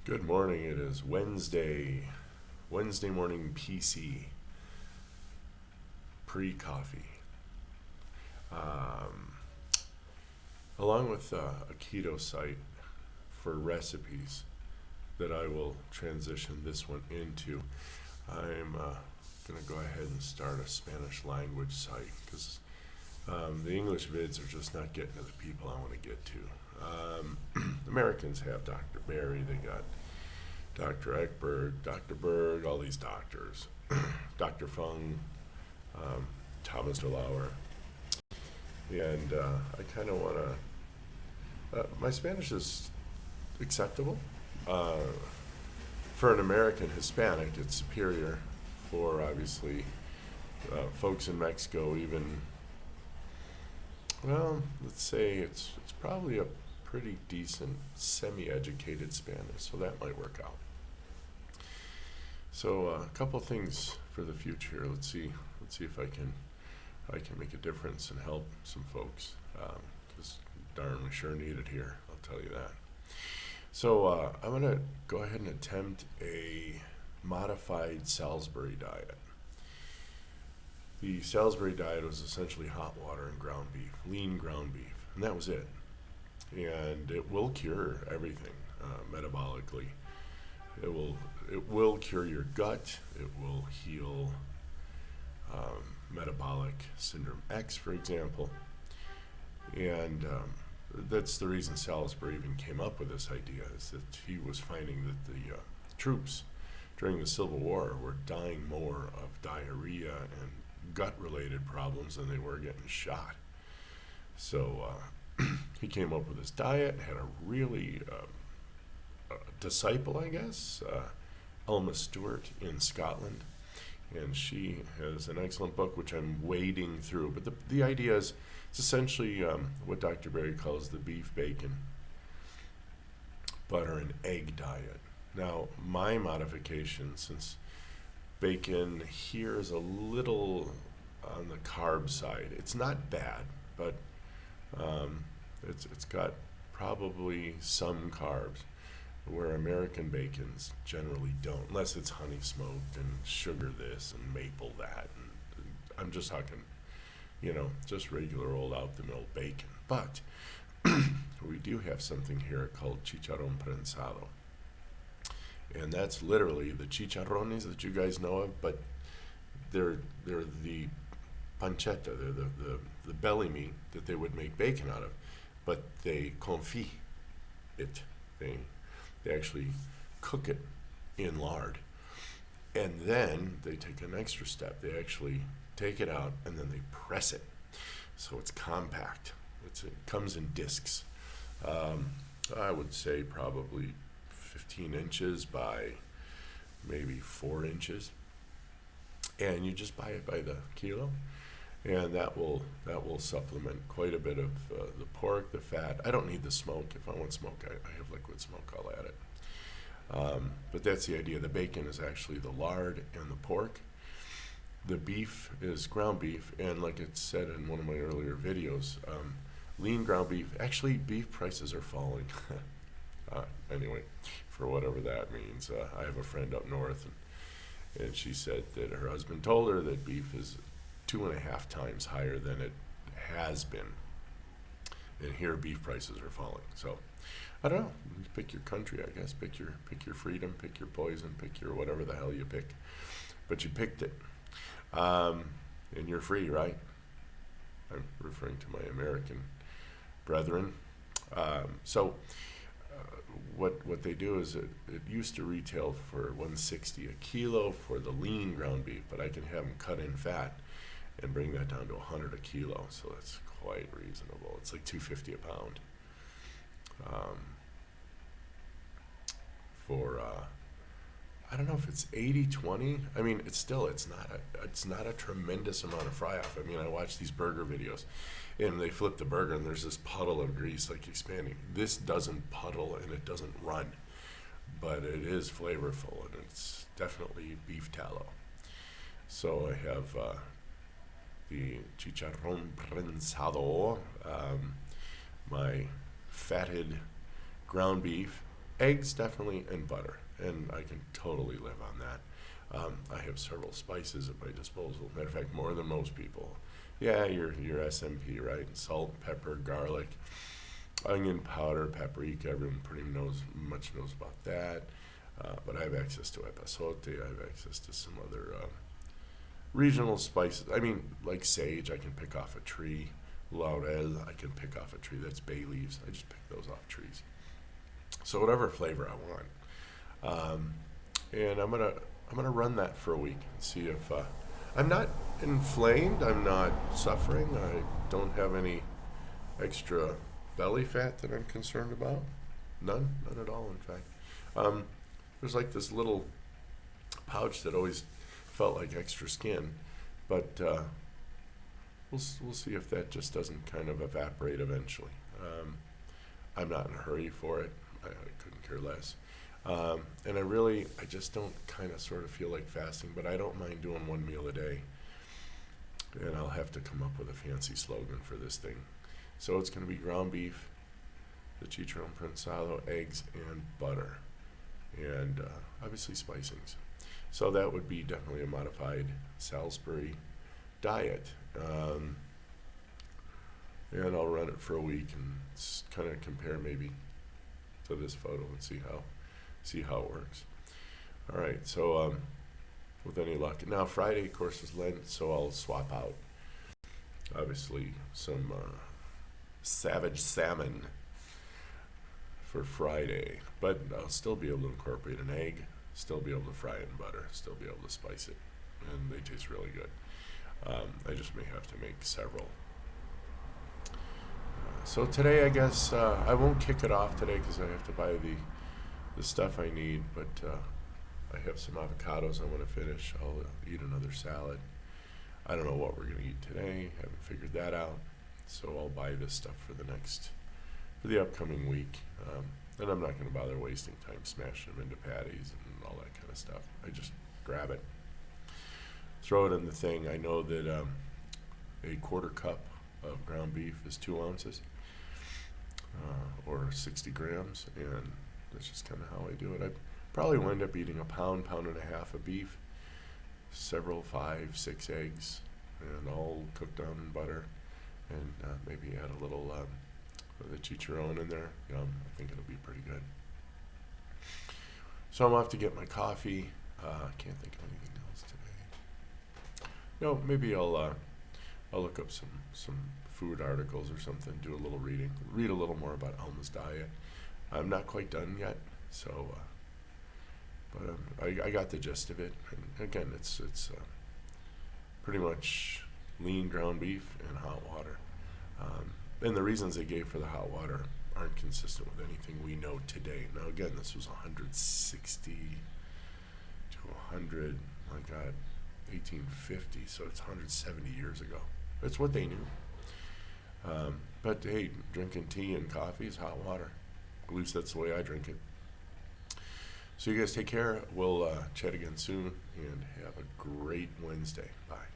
Good morning. It is Wednesday morning PC, pre-coffee. Um, Along with a keto site for recipes that I will transition this one into, I'm going to go ahead and start a Spanish language site because the English vids are just not getting to the people I want to get to. Americans have Dr. Barry, they got Dr. Ekberg, Dr. Berg, all these doctors, Dr. Fung, Thomas DeLauer, and I kind of want to. My Spanish is acceptable. Uh, for an American Hispanic, it's superior. For obviously folks in Mexico, even let's say it's probably a pretty decent semi-educated Spanish, so that might work out. So a couple things for the future. Let's see if I can make a difference and help some folks. Because darn, we sure need it here. I'll tell you that. So I'm gonna go ahead and attempt a modified Salisbury diet. The Salisbury diet was essentially hot water and ground beef, lean ground beef, and that was it. And it will cure everything metabolically. It will cure your gut. It will heal metabolic syndrome X, for example. And that's the reason Salisbury even came up with this idea, is that he was finding that the troops during the Civil War were dying more of diarrhea and gut-related problems than they were getting shot. So he came up with this diet, had a really disciple, I guess, Elma Stewart in Scotland, and she has an excellent book which I'm wading through. But the idea is it's essentially what Dr. Berry calls the beef, bacon, butter, and egg diet. Now, my modification, since bacon here is a little on the carb side, it's not bad, but it's got probably some carbs, where American bacons generally don't, unless it's honey smoked and sugar this and maple that. And I'm just talking, just regular old out the mill bacon. But we do have something here called chicharrón prensado, and that's literally the chicharrones that you guys know of, but they're the pancetta, they're the belly meat that they would make bacon out of, but they confit it. They actually cook it in lard, and then they take an extra step. They actually take it out and then they press it, so it's compact. It comes in discs. I would say probably 15 inches by maybe 4 inches, and you just buy it by the kilo, and that will supplement quite a bit of the pork, the fat. I don't need the smoke. If I want smoke, I have liquid smoke. I'll add it. But that's the idea. The bacon is actually the lard and the pork. The beef is ground beef, and like it said in one of my earlier videos, lean ground beef. Actually, beef prices are falling. Anyway, for whatever that means. I have a friend up north, and she said that her husband told her that beef is 2.5 times higher than it has been. And here beef prices are falling. So I don't know. You pick your country, I guess. Pick your freedom, pick your poison, pick your whatever the hell you pick. But you picked it. And you're free, right? I'm referring to my American brethren. What they do is it used to retail for $160 a kilo for the lean ground beef, but I can have them cut in fat and bring that down to $100 a kilo. So that's quite reasonable. It's like $2.50 a pound. For I don't know if it's 80-20. I mean, it's not a tremendous amount of fry off. I mean, I watch these burger videos, and they flip the burger, and there's this puddle of grease like expanding. This doesn't puddle and it doesn't run, but it is flavorful, and it's definitely beef tallow. So I have the chicharrón prensado, my fatted ground beef, eggs definitely, and butter, and I can totally live on that. I have several spices at my disposal. Matter of fact, more than most people. Yeah, your SMP, right? Salt, pepper, garlic, onion powder, paprika. Everyone pretty much knows about that. But I have access to epazote. I have access to some other regional spices. I mean, like sage, I can pick off a tree. Laurel, I can pick off a tree. That's bay leaves. I just pick those off trees. So whatever flavor I want. And I'm gonna run that for a week and see if I'm not inflamed. I'm not suffering. I don't have any extra belly fat that I'm concerned about. None at all. In fact, there's like this little pouch that always felt like extra skin, but we'll see if that just doesn't kind of evaporate eventually. I'm not in a hurry for it. I couldn't care less. And I just don't kind of sort of feel like fasting, but I don't mind doing one meal a day. And I'll have to come up with a fancy slogan for this thing. So it's going to be ground beef, the chicharron prensado, eggs, and butter. And obviously spicings. So that would be definitely a modified Salisbury diet. And I'll run it for a week and kind of compare maybe to this photo and see how it works. All right, so with any luck. Now Friday, of course, is Lent, so I'll swap out obviously some savage salmon for Friday, but I'll still be able to incorporate an egg, still be able to fry it in butter, still be able to spice it, and they taste really good. I just may have to make several. So today, I guess I won't kick it off today because I have to buy the stuff I need, but I have some avocados I want to finish. I'll eat another salad. I don't know what we're going to eat today. Haven't figured that out. So I'll buy this stuff for the upcoming week. And I'm not going to bother wasting time smashing them into patties and all that kind of stuff. I just grab it, throw it in the thing. I know that a quarter cup of ground beef is 2 ounces or 60 grams, and that's just kind of how I do it. I probably wind up eating a pound and a half of beef, several 5, 6 eggs, and all cooked down in butter, and maybe add a little of the chicharron in there. I think it'll be pretty good. So I'm off to get my coffee. Can't think of anything else today. Maybe I'll look up some food articles or something, do a little reading, read a little more about Alma's diet. I'm not quite done yet, so but I got the gist of it. And again, it's pretty much lean ground beef and hot water. And the reasons they gave for the hot water aren't consistent with anything we know today. Now, again, this was 160 to 100, my God, 1850, so it's 170 years ago. That's what they knew. But hey, drinking tea and coffee is hot water. At least that's the way I drink it. So you guys take care. We'll chat again soon, and have a great Wednesday. Bye.